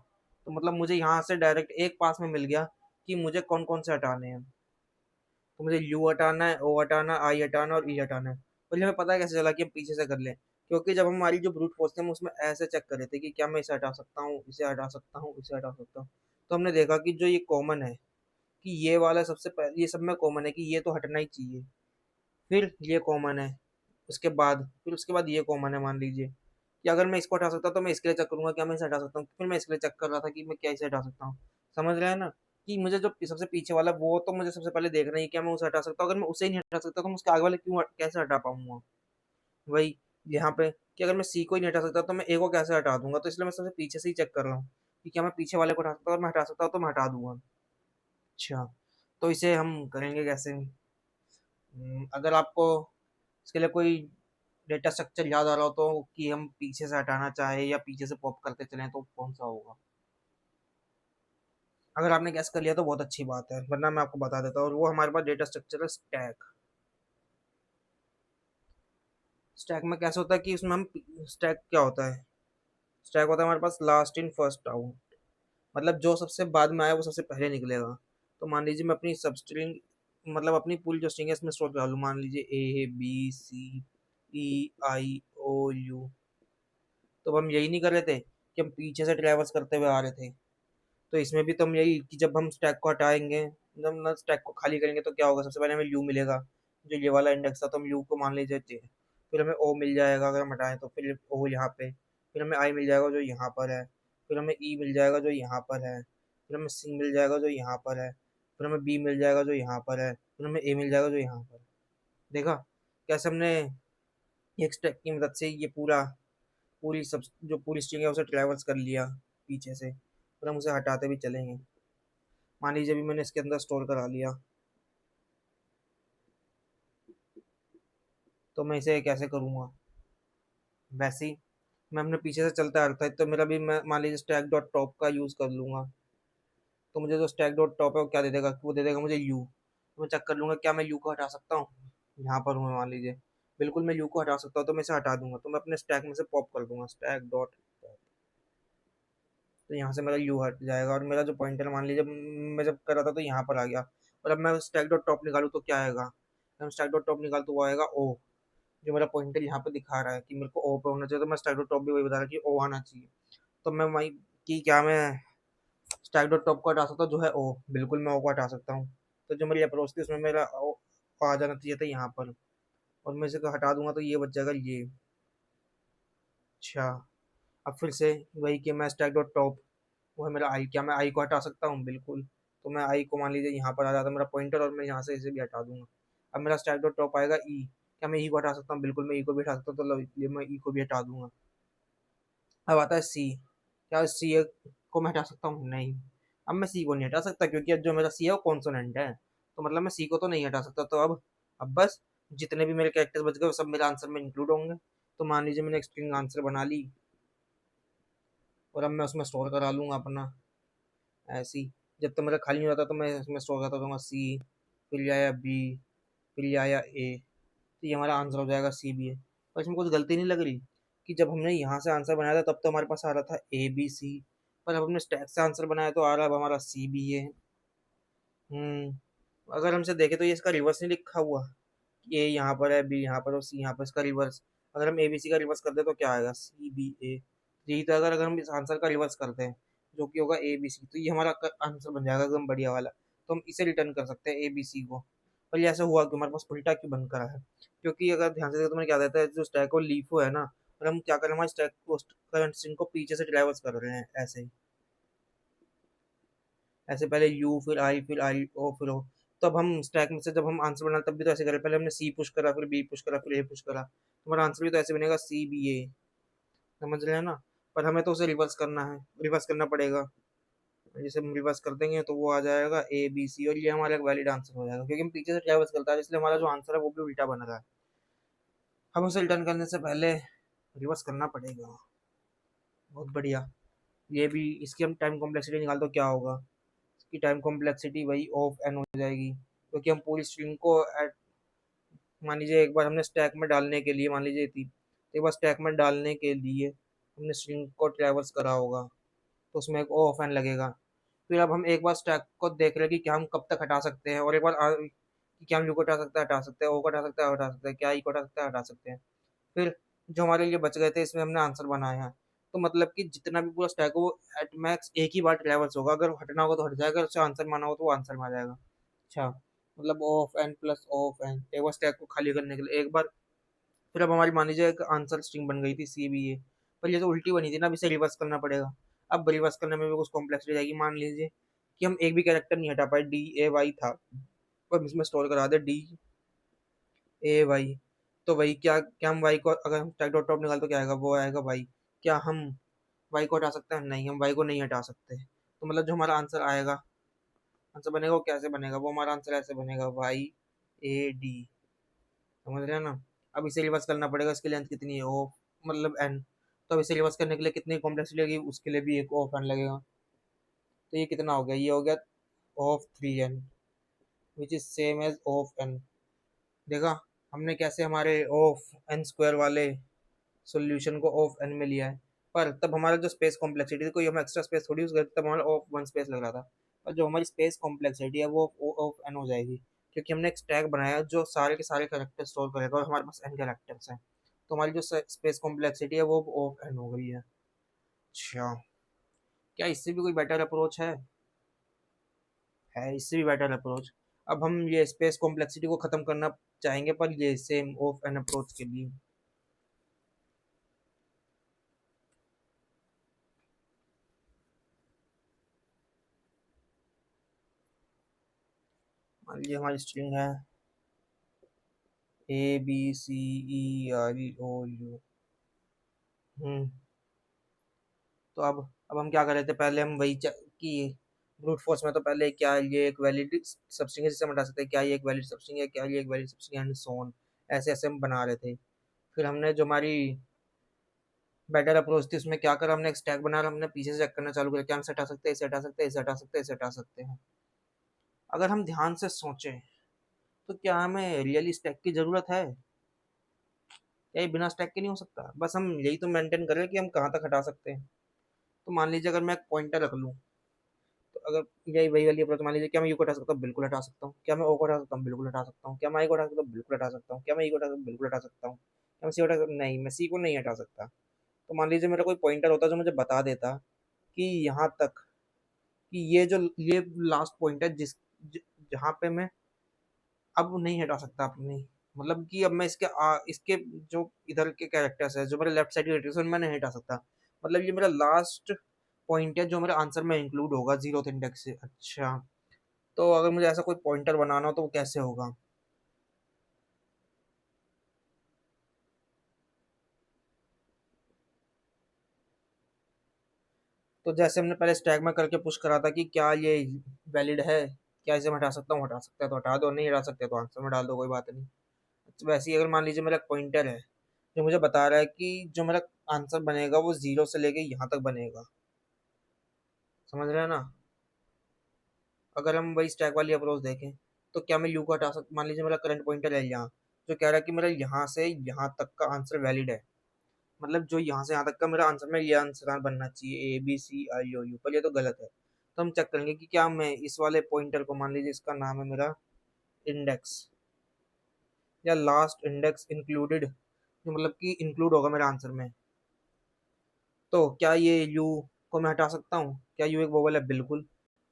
तो मतलब मुझे यहाँ से डायरेक्ट एक पास में मिल गया कि मुझे कौन कौन से हटाने हैं। तो मुझे यू हटाना है, ओ हटाना, आई हटाना और ई हटाना है। और ये हमें पता है कैसे चला कि हम पीछे से कर लें, क्योंकि जब हमारी जो ब्रूट फोर्स थी हम उसमें ऐसे चेक कर रहे थे कि क्या मैं इसे हटा सकता हूँ, इसे हटा सकता हूँ, इसे हटा सकता हूँ। तो हमने देखा कि जो ये कॉमन है, कि ये वाला सबसे पहले ये सब में कॉमन है कि ये तो हटना ही चाहिए, फिर ये कॉमन है, उसके बाद ये कॉमन है। मान लीजिए कि अगर मैं इसको हटा सकता तो मैं इसके लिए चेक करूंगा क्या मैं इसे हटा सकता हूँ, फिर मैं इसके लिए चेक कर रहा था कि मैं क्या इसे हटा सकता हूँ। समझ रहे हैं ना, कि मुझे जो सबसे पीछे वाला वो तो मुझे सबसे पहले देखना है क्या मैं उसे हटा सकता हूँ, अगर मैं उसे ही नहीं हटा सकता तो मैं उसके आगे वाले कैसे हटा पाऊंगा। वही यहाँ पे, कि अगर मैं सी को ही नहीं हटा सकता तो मैं ए को कैसे हटा दूंगा, तो इसलिए मैं सबसे पीछे से ही चेक कर रहा हूँ कि क्या मैं पीछे वाले को हटा सकता हूँ, अगर मैं हटा सकता हूँ तो मैं हटा दूंगा। अच्छा, तो इसे हम करेंगे कैसे? अगर आपको इसके लिए कोई डेटा स्ट्रक्चर याद आ रहा हो तो, कि हम पीछे से हटाना चाहे या पीछे से पॉप करते चलें, तो कौन सा होगा? अगर आपने गैस कर लिया तो बहुत अच्छी बात है, वरना मैं आपको बता देता हूँ, और वो हमारे पास डेटा स्ट्रक्चर है स्टैक। स्टैक में कैसे होता है कि उसमें हम, स्टैक क्या होता है, स्टैक होता है हमारे पास लास्ट इन फर्स्ट आउट, मतलब जो सबसे बाद में आया वो सबसे पहले निकलेगा। तो मान लीजिए मैं अपनी सब स्ट्रिंग, मतलब अपनी पूरी जो स्ट्रिंग है इसमें स्टोर कर लूँ, मान लीजिए ABCEIOU, तो अब हम यही नहीं कर रहे थे कि हम पीछे से ट्रैवर्स करते हुए आ रहे थे, तो इसमें भी तो हम यही कि जब हम स्टैक को हटाएंगे जब ना स्टैक को खाली करेंगे तो क्या होगा, सबसे पहले हमें यू मिलेगा, जो ये वाला इंडेक्स था, तो हम यू को मान लीजिए फिर हमें ओ मिल जाएगा अगर हम हटाएं तो, फिर ओ यहाँ पे, फिर हमें आई मिल जाएगा जो यहाँ पर है, फिर हमें ई मिल जाएगा जो यहाँ पर है, फिर हमें सी मिल जाएगा जो यहाँ पर है, फिर हमें बी मिल जाएगा जो यहाँ पर है, फिर हमें ए मिल जाएगा जो यहाँ पर है। देखा कैसे हमने एक स्टेप की मदद से ये पूरी सब जो पूरी स्ट्रिंग है उसे ट्रैवर्स कर लिया पीछे से, फिर हम उसे हटाते भी चलेंगे। मान लीजिए अभी मैंने इसके अंदर स्टोर करा लिया, तो मैं इसे कैसे करूँगा, वैसे ही मैं अपने पीछे से चलता आ रहा था, तो मेरा भी मैं मान लीजिए स्टैक डॉट टॉप का यूज़ कर लूँगा, तो मुझे जो स्टैक डॉट टॉप है वो क्या दे देगा, वो दे देगा मुझे यू। तो मैं चेक कर लूँगा क्या मैं यू को हटा सकता हूँ, यहाँ पर हूँ मैं मान लीजिए, बिल्कुल मैं यू को हटा सकता हूँ, तो मैं इसे हटा दूंगा, तो मैं अपने स्टैक में से पॉप कर दूंगा स्टैक डॉट, तो यहाँ से मेरा यू हट जाएगा, और मेरा जो पॉइंटर मान लीजिए मैं जब कर रहा था तो यहाँ पर आ गया, और अब मैं स्टैक डॉट टॉप निकालूँ तो क्या आएगा, जब स्टैक डॉट टॉप निकाल तो वो आएगा ओ, जो मेरा पॉइंटर यहाँ पे दिखा रहा है कि मेरे को ओ पे होना चाहिए, तो मैं स्टैक डॉट टॉप भी वही बता रहा है कि ओ आना चाहिए। तो मैं वही कि क्या मैं स्टैक डॉट टॉप को हटा सकता हूँ जो है ओ, बिल्कुल मैं ओ को हटा सकता हूँ। तो जो मेरी अप्रोच थी उसमें मेरा ओ आ जाना चाहिए था यहाँ पर, और मैं इसे हटा दूंगा तो ये बच जाएगा ये। अच्छा, अब फिर से वही कि मैं स्टैक डॉट टॉप, वो है मेरा आई, क्या मैं आई को हटा सकता हूँ, बिल्कुल। तो मैं आई को मान लीजिए यहाँ पर आ जाता है मेरा पॉइंटर, और मैं यहाँ से इसे भी हटा दूंगा। अब मेरा स्टैक डॉट टॉप आएगा ई, क्या मैं ई को हटा सकता हूँ, बिल्कुल मैं ई को भी हटा सकता हूँ, तो लो इसलिए मैं ई को भी हटा दूंगा। अब आता है सी, क्या सी को मैं हटा सकता हूँ, नहीं। अब मैं सी को नहीं हटा सकता क्योंकि अब जो मेरा सी है वो कॉन्सोनेंट है, तो मतलब मैं सी को तो नहीं हटा सकता, तो अब बस जितने भी मेरे कैरेक्टर्स बच गए वो सब मेरे आंसर में इंक्लूड होंगे। तो मान लीजिए मैंने एक स्ट्रिंग आंसर बना ली, और अब मैं उसमें स्टोर करा लूंगा अपना ऐसे ही, जब तक मेरा खाली नहीं होता तो मैं इसमें स्टोर करता रहूँगा सी, फिर ये आया बी, फिर ये आया ए, तो ये हमारा आंसर हो जाएगा सी बी ए। पर इसमें कुछ गलती नहीं लग रही कि जब हमने यहाँ से आंसर बनाया था तब तो हमारे पास आ रहा था ए बी सी, पर अब हमने स्टैक से आंसर बनाया तो आ रहा है अब हमारा सी बी ए। अगर हमसे देखें तो ये इसका रिवर्स नहीं लिखा हुआ, ए यहाँ पर है, बी यहाँ पर और सी यहाँ पर, इसका रिवर्स। अगर हम ए बी सी का रिवर्स कर दे तो क्या आएगा, सी बी ए। यही तो, अगर अगर हम इस आंसर का रिवर्स करते हैं जो कि होगा ए बी सी, तो ये हमारा आंसर बन जाएगा एकदम बढ़िया वाला, तो हम इसे रिटर्न कर सकते हैं ए बी सी को। पर ये ऐसा हुआ कि हमारे पास उल्टा क्यों बन करा है, क्योंकि अगर ध्यान से देखो तो मैंने क्या देता है, जो स्टैक और लीफो है ना, और हम क्या कर रहे हैं, हमारे स्टैक को करंट स्ट्रिंग को पीछे से ट्रैवर्स कर रहे हैं ऐसे ही, ऐसे पहले यू फिर आई ओ फिर ओ। तो अब हम स्टैक में से जब हम आंसर बनाए तब भी तो ऐसे करें, पहले हमने सी पुश करा, फिर बी पुश करा, फिर ए पुश करा, तो हमारा आंसर भी तो ऐसे बनेगा सी बी ए, समझ रहे हैं ना। पर हमें तो उसे रिवर्स करना है, रिवर्स करना पड़ेगा। जैसे हम रिवर्स कर देंगे तो वो आ जाएगा ए बी सी, और ये हमारा एक वैलिड आंसर हो जाएगा क्योंकि हम पीछे से ट्रैवर्स करता है, इसलिए हमारा जो आंसर है वो भी उल्टा बन रहा है। हम उसे रिटर्न करने से पहले रिवर्स करना पड़ेगा। बहुत बढ़िया। ये भी इसकी हम टाइम कॉम्प्लेक्सिटी निकाल तो क्या होगा, इसकी टाइम कॉम्प्लेक्सिटी वही ऑफ एन हो जाएगी, क्योंकि हम पूरी स्ट्रिंग को मान लीजिए एक बार हमने स्टैक में डालने के लिए, मान लीजिए थी, तो एक बार स्टैक में डालने के लिए हमने स्ट्रिंग को ट्रैवर्स करा होगा, तो उसमें एक ओ ऑफ एन लगेगा। फिर अब हम एक बार स्टैक को देख रहे हैं कि क्या हम कब तक हटा सकते हैं, और एक बार कि क्या हम यू को हटा सकते हैं, हटा सकते हैं, ओ को हटा सकते हैं, हटा सकते हैं, क्या ई को हटा सकते हैं, हटा सकते हैं। फिर जो हमारे लिए बच गए थे इसमें हमने आंसर बनाया है, तो मतलब कि जितना भी पूरा स्टैक हो वो एट मैक्स एक ही बार ट्रैवर्स होगा, अगर हटना होगा तो हट जाएगा, उससे आंसर माना हो तो वो आंसर में आ जाएगा। अच्छा, मतलब O of N plus O of N एक बार स्टैक को खाली करने के लिए एक बार। फिर अब हमारी मान लीजिए एक आंसर स्ट्रिंग बन गई थी सी बी ए, पर ये तो उल्टी बनी थी ना, अब इसे रिवर्स करना पड़ेगा। अब रिवर्स करने में भी कुछ कॉम्प्लेक्सिटी जाएगी, मान लीजिए कि हम एक भी कैरेक्टर नहीं हटा पाए, डी ए वाई था, अब इसमें स्टोर करा दे डी ए वाई, तो वही क्या क्या हम वाई को अगर हम स्टैक डॉट टॉप निकाल तो क्या आएगा, वो आएगा वाई। क्या हम वाई को हटा सकते हैं, नहीं हम वाई को नहीं हटा सकते, तो मतलब जो हमारा आंसर आएगा, आंसर बनेगा वो कैसे बनेगा, वो हमारा आंसर ऐसे बनेगा वाई ए डी, समझ रहे हैं ना। अब इसे रिवर्स करना पड़ेगा, इसकी लेंथ कितनी है ओ, मतलब एन, तो अब इसे रिवर्स करने के लिए कितनी कॉम्प्लेक्सिटी लगेगी, उसके लिए भी एक ऑफ एन लगेगा। तो ये कितना हो गया, ये हो गया of three n, which is same as of n. देखा हमने कैसे हमारे ऑफ एन स्क्वायर वाले सॉल्यूशन को ऑफ एन में लिया है, पर तब हमारा जो स्पेस कॉम्प्लेक्सिटी थी, कोई हम एक्स्ट्रा स्पेस थोड़ी यूज करते, तब हमारा ऑफ वन स्पेस लग रहा था। और जो हमारी स्पेस कॉम्प्लेक्सिटी है वो ऑफ एन हो जाएगी, क्योंकि हमने एक स्टैक बनाया जो सारे के सारे कैरेक्टर स्टोर करेगा, और हमारे पास एन कैरेक्टर्स हैं, तो हमारी जो स्पेस कॉम्प्लेक्सिटी है वो ऑफ एन हो गई है। अच्छा, क्या इससे भी कोई बेटर अप्रोच है? है इससे भी बेटर अप्रोच। अब हम ये स्पेस कॉम्प्लेक्सिटी को ख़त्म करना चाहेंगे, पर ये सेम ऑफ एन अप्रोच के लिए। मान लीजिए हमारी स्ट्रिंग है ABCEREOU। हम्म। तो अब हम क्या कर रहे थे, पहले हम वही कि ब्रूट फोर्स में तो पहले क्या ये एक वैलिड सबस्ट्रिंग है जिसे हम हटा सकते हैं, क्या ये एक वैलिड सबस्ट्रिंग है, क्या ये एक वैलिड सबस्ट्रिंग है, एंड सो ऑन। ऐसे ऐसे हम बना रहे थे। फिर हमने जो हमारी बेटर अप्रोच थी उसमें क्या करा, हमने एक स्टैक बना, हमने पीछे से चेक करना चालू किया, क्या हम इसे हटा सकते हैं, इसे हटा सकते हैं, इसे हटा सकते हैं, इसे हटा सकते हैं। अगर हम ध्यान से सोचें तो क्या हमें रियली स्टैक की ज़रूरत है? क्या ये बिना स्टैक के नहीं हो सकता? बस हम यही तो मेंटेन करें कि हम कहाँ तक हटा सकते हैं। तो मान लीजिए अगर मैं एक पॉइंटर रख लूँ, तो अगर यही वही वाली अप्रोच, मान लीजिए क्या मैं यू को हटा सकता हूँ? बिल्कुल हटा सकता हूँ। क्या मैं ओ को हटा सकता हूँ? बिल्कुल हटा सकता हूँ। क्या मैं आई को हटा सकता हूँ? बिल्कुल हटा सकता हूँ। क्या मैं ई को हटा सकता हूँ? बिल्कुल हटा सकता हूँ। क्या मैं सी को हटा सकता हूँ? नहीं, मैं सी को नहीं हटा सकता। तो मान लीजिए मेरा कोई पॉइंटर होता जो मुझे बता देता कि यहाँ तक, कि ये लास्ट पॉइंट है जहाँ पे मैं अब नहीं हटा सकता अपनी, मतलब कि अब मैं इसके जो इधर के कैरेक्टर्स है, जो मेरे लेफ्ट साइड के कैरेक्टर्स है, उनमें नहीं हटा सकता। मतलब ये मेरा लास्ट पॉइंट है जो मेरे आंसर में इंक्लूड होगा जीरो इंडेक्स से। अच्छा, तो अगर मुझे ऐसा कोई पॉइंटर बनाना हो तो वो कैसे होगा? तो जैसे हमने पहले स्टैक में करके पुश करा था कि क्या ये वैलिड है, क्या इसे मैं हटा सकता हूँ? हटा सकता है तो हटा दो, नहीं हटा सकते तो आंसर में डाल दो, कोई बात नहीं। तो वैसे ही अगर मान लीजिए मेरा पॉइंटर है जो मुझे बता रहा है कि जो मेरा आंसर बनेगा वो जीरो से लेके यहाँ तक बनेगा, समझ रहे हैं ना? अगर हम वही स्टैक वाली अप्रोच देखें तो क्या मैं यू को हटा सकता? मान लीजिए मेरा करंट पॉइंटर है यहाँ, जो कह रहा है कि मेरा यहाँ से यहाँ तक का आंसर वैलिड है। मतलब जो यहाँ से यहाँ तक का मेरा आंसर में ये आंसर बनना चाहिए ABCIOU, पर ये तो गलत है। तो हम चेक करेंगे कि क्या मैं इस वाले पॉइंटर को, मान लीजिए इसका नाम है मेरा इंडेक्स, या लास्ट इंडेक्स इंक्लूडेड, जो मतलब कि इंक्लूड होगा मेरे आंसर में, तो क्या ये यू को मैं हटा सकता हूँ? क्या यू एक वोवल है? बिल्कुल,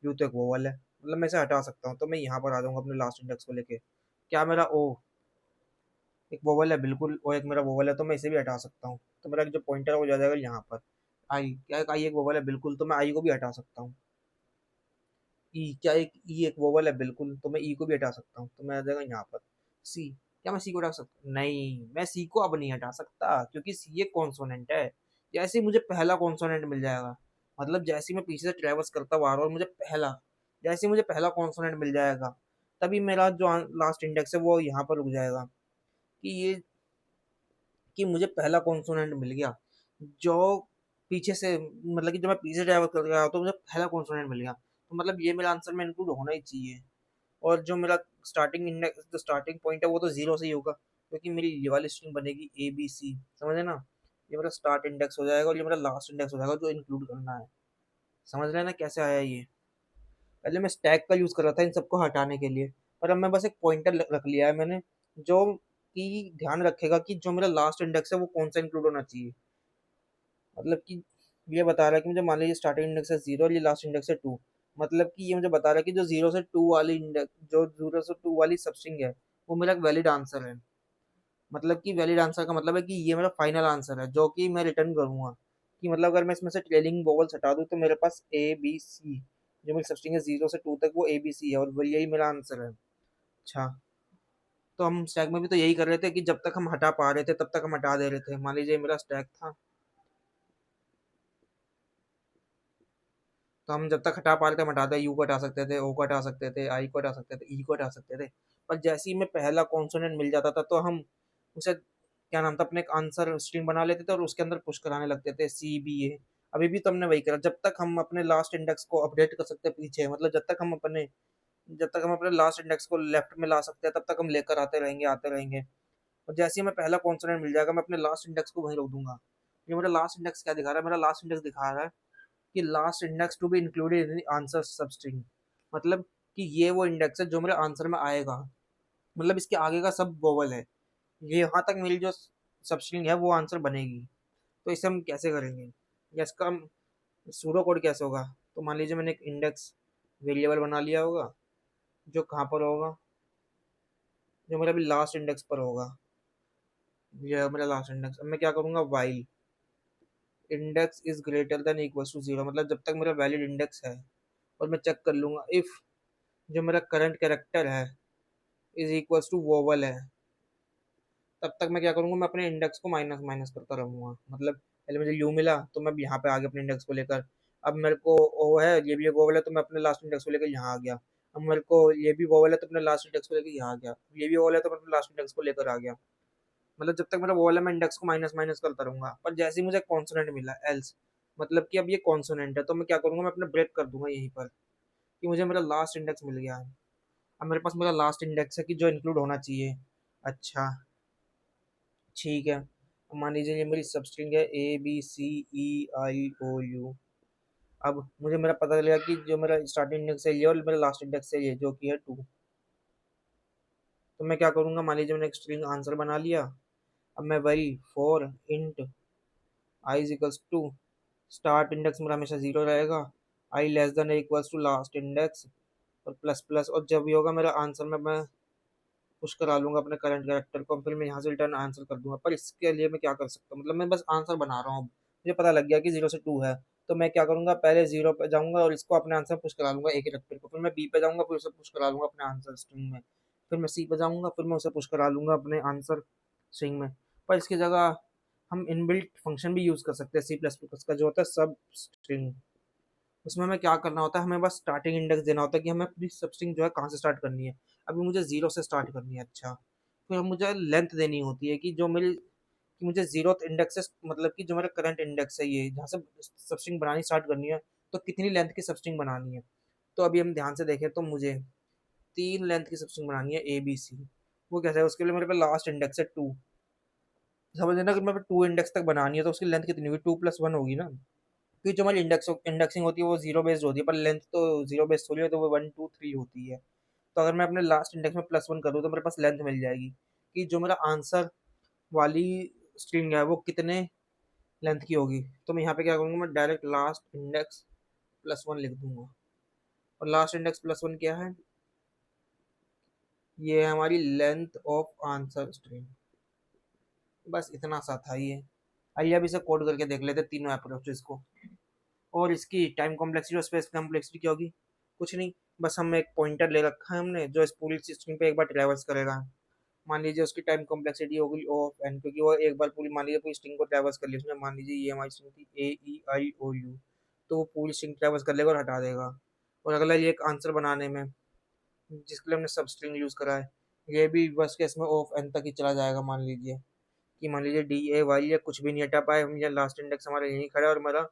यू तो एक वोवल है, मतलब मैं इसे हटा सकता हूँ। तो मैं यहाँ पर आ जाऊंगा अपने लास्ट इंडेक्स को लेके। क्या मेरा ओ एक वोवल है? बिल्कुल, ओ एक मेरा वोवल है, तो मैं इसे भी हटा सकता हूँ। तो मेरा जो पॉइंटर है वो जा जाएगा यहाँ पर। आई, क्या आई एक वोवल है? बिल्कुल, तो मैं आई को भी हटा सकता हूँ। ई, क्या एक ई एक वोवल है? बिल्कुल, तो मैं ई को भी हटा सकता हूँ, तो मैं आ जाएगा यहाँ पर। सी, क्या मैं सी को हटा सकता? नहीं, मैं सी को अब नहीं हटा सकता क्योंकि सी एक कॉन्सोनेंट है। जैसे ही मुझे पहला कॉन्सोनेंट मिल जाएगा, मतलब जैसे ही मैं पीछे से ट्रेवर्स करता हुआ आ रहा हूँ और मुझे जैसे ही मुझे पहला कॉन्सोनेंट मिल जाएगा, तभी मेरा जो लास्ट इंडेक्स है वो यहाँ पर रुक जाएगा। कि ये कि मुझे पहला कॉन्सोनेंट मिल गया जो पीछे से, मतलब कि जब मैं पीछे ट्रैवल कर रहा हूँ तो मुझे पहला कॉन्सोनेंट मिल गया, तो मतलब ये मेरा आंसर में इंक्लूड होना ही चाहिए। और जो मेरा स्टार्टिंग इंडेक्स, जो स्टार्टिंग पॉइंट है वो तो जीरो से ही होगा, क्योंकि मेरी ये वाली स्ट्रिंग बनेगी ABC, समझे ना? ये मेरा स्टार्ट इंडेक्स हो जाएगा और ये मेरा लास्ट इंडेक्स हो जाएगा जो इंक्लूड करना है। समझ रहे हैं ना कैसे आया ये? पहले मैं स्टैक का यूज़ कर रहा था इन सबको हटाने के लिए, पर अब मैं बस एक पॉइंटर रख लिया है मैंने, जो कि ध्यान रखेगा कि जो मेरा लास्ट इंडेक्स है वो कौन सा इंक्लूड होना चाहिए। मतलब कि ये बता रहा है कि मुझे, मान लीजिए स्टार्टिंग इंडेक्स है जीरो और ये लास्ट इंडेक्स है टू, मतलब कि ये मुझे बता रहा है कि जो जीरो से टू वाली इंडेक्स, जो जीरो से टू वाली सबस्ट्रिंग है वो मेरा वैलिड आंसर है। मतलब कि वैलिड आंसर का मतलब है कि ये मेरा फाइनल आंसर है जो कि मैं रिटर्न करूंगा। कि मतलब अगर मैं इसमें से ट्रेलिंग वोवल्स हटा दूं तो मेरे पास ABC, जो मेरी सबस्ट्रिंग है जीरो से टू तक, वो ABC है और वो यही मेरा आंसर है। अच्छा, तो हम स्टैक में भी तो यही कर रहे थे कि जब तक हम हटा पा रहे थे तब तक हम हटा दे रहे थे। मान लीजिए मेरा स्टैक था, तो हम जब तक हटा पा रहे थे हम हटा दे, यू को हटा सकते थे, ओ को हटा सकते थे, आई को हटा सकते थे, ई को हटा सकते थे। पर जैसे ही में पहला कॉन्सोनेंट मिल जाता था तो हम उसे, क्या नाम था, अपने एक आंसर स्ट्रिंग बना लेते थे और उसके अंदर पुश कराने लगते थे CBA। अभी भी तो हमने वही करा, जब तक हम अपने लास्ट इंडेक्स को अपडेट कर सकते हैं पीछे, मतलब जब तक हम अपने लास्ट इंडेक्स को लेफ्ट में ला सकते हैं तब तक हम लेकर आते रहेंगे। और जैसे ही हमें पहला कॉन्सोनेंट मिल जाएगा मैं अपने लास्ट इंडेक्स को वहीं रोक दूंगा। ये मेरा लास्ट इंडेक्स क्या दिखा रहा है? मेरा लास्ट इंडेक्स दिखा रहा है कि last index to be included in answer substring, मतलब कि ये वो इंडेक्स है जो मेरे आंसर में आएगा, मतलब इसके आगे का सब वोवल है, ये यहाँ तक मेरी जो सबस्ट्रिंग है वो आंसर बनेगी। तो इसे हम कैसे करेंगे, या इसका सूडो कोड कैसे होगा? तो मान लीजिए मैंने एक इंडेक्स वेरिएबल बना लिया होगा जो कहाँ पर होगा, जो मेरा अभी लास्ट इंडेक्स पर होगा। ये है मेरा लास्ट इंडेक्स। अब मैं क्या करूँगा, while index is greater than equals to zero, मतलब जब तक मेरा वैलिड इंडेक्स है। और मैं चेक कर लूँगा इफ़ जो मेरा करंट कैरेक्टर है इज इक्वल्स टू वोवल है, तब तक मैं क्या करूँगा, मैं अपने इंडेक्स को माइनस माइनस करता रहूँगा। मतलब पहले मुझे यू मिला तो मैं यहाँ पे आ गया अपने इंडेक्स को लेकर। अब मेरे को ओ है, ये भी एक वोवल है, तो मैं अपने लास्ट इंडेक्स को लेकर यहाँ आ गया। अब मेरे को ये भी वोवल है तो अपने लास्ट इंडेक्स को लेकर यहाँ आ गया। ये भी वोवल है तो मैं अपने लास्ट इंडेक्स को लेकर आ गया। मतलब जब तक मेरा वोवल है मैं इंडेक्स को माइनस माइनस करता रहूँगा। पर जैसे ही मुझे कॉन्सोनेंट मिला एल्स, मतलब कि अब ये कॉन्सोनेंट है, तो मैं क्या करूँगा, मैं अपने ब्रेक कर दूंगा यहीं पर कि मुझे मेरा लास्ट इंडेक्स मिल गया है। अब मेरे पास मेरा लास्ट इंडेक्स है कि जो इंक्लूड होना चाहिए। अच्छा ठीक है, अब मान लीजिए ये मेरी सब स्ट्रिंग है ABCEIOU। अब मुझे मेरा पता चलेगा कि जो मेरा स्टार्टिंग इंडेक्स है ये और मेरा लास्ट इंडेक्स है ये, जो कि है 2। तो मैं क्या करूँगा, मान लीजिए मैंने एक स्ट्रिंग आंसर बना लिया। अब मैं वही for int i is equals to, start index मेरा हमेशा जीरो रहेगा, i less than equals to last index, और प्लस प्लस, और जब भी होगा मेरा आंसर में मैं पुश करा लूँगा अपने करंट कैरेक्टर को, फिर मैं यहाँ से रिटर्न आंसर कर दूँगा। पर इसके लिए मैं क्या कर सकता हूँ, मतलब मैं बस आंसर बना रहा हूँ। मुझे पता लग गया कि 0 से 2 है, तो मैं क्या करूँगा, पहले 0 पे जाऊँगा और इसको अपने आंसर पुश करा लूँगा एक कैरेक्टर को, फिर मैं बी पे जाऊँगा, फिर उसे पुश करा लूँगा अपने आंसर स्ट्रिंग में, फिर मैं सी पे जाऊँगा, फिर मैं उसे पुश करा लूँगा अपने आंसर स्ट्रिंग में। पर इसकी जगह हम इनबिल्ट फंक्शन भी यूज़ कर सकते हैं C++ का, जो होता है सब स्ट्रिंग। उसमें हमें क्या करना होता है, हमें बस स्टार्टिंग इंडेक्स देना होता है कि हमें अपनी सब स्ट्रिंग जो है कहाँ से स्टार्ट करनी है। अभी मुझे 0 से स्टार्ट करनी है। अच्छा, फिर अब मुझे लेंथ देनी होती है कि जो मेरी, कि मुझे 0th इंडेक्स से, मतलब कि जो मेरा करंट इंडेक्स है ये, जहाँ से सब स्ट्रिंग बनानी स्टार्ट करनी है, तो कितनी लेंथ की सब स्ट्रिंग बनानी है। तो अभी हम ध्यान से देखें तो मुझे 3 लेंथ की सब स्ट्रिंग बनानी है ABC। वो कैसे है, उसके लिए मेरे पे लास्ट इंडेक्स है 2। समझ लेना, अगर मेरे पे 2 इंडेक्स तक बनानी है तो उसकी लेंथ कितनी होगी, 2+1 होगी ना। क्योंकि जो हमारी इंडेक्सिंग होती है वो जीरो बेस्ड होती है, पर लेंथ तो जीरो बेस्ड थोड़ी है, तो वो 1 2 3 होती है। तो अगर मैं अपने लास्ट इंडेक्स में +1 कर दूँ तो मेरे पास लेंथ मिल जाएगी कि जो मेरा आंसर वाली स्ट्रिंग है वो कितने लेंथ की होगी। तो मैं यहाँ पे क्या करूँगा, मैं डायरेक्ट लास्ट इंडेक्स +1 लिख दूंगा। और लास्ट इंडेक्स +1 क्या है, ये है हमारी लेंथ ऑफ आंसर स्ट्रिंग। बस इतना सा था ये। आइए अब इसे कोड करके देख लेते हैं तीनों अप्रोचेस को। और इसकी टाइम कॉम्प्लेक्सिटी और स्पेस कॉम्प्लेक्सिटी क्या होगी, कुछ नहीं, बस हम एक पॉइंटर ले रखा है हमने जो इस पूरी सिस्टम पे एक बार ट्रैवर्स करेगा। मान लीजिए उसकी टाइम कॉम्प्लेक्सिटी होगी O ऑफ n, क्योंकि वो एक बार पूरी, मान लीजिए पूरी स्ट्रिंग को ट्रैवर्स कर लिया उसने। मान लीजिए ये हमारी स्ट्रिंग थी AEIOU, तो वो पूरी स्ट्रिंग ट्रैवर्स कर लेगा और हटा देगा। और अगला ये एक आंसर बनाने में जिसके लिए हमने सब स्ट्रिंग यूज़ करा है, ये भी बस केस में O ऑफ n तक ही चला जाएगा। मान लीजिए कि मान लीजिए DAY या कुछ भी नहीं हटा पाए हम, या लास्ट इंडेक्स हमारा यहीं खड़ा है और हमारा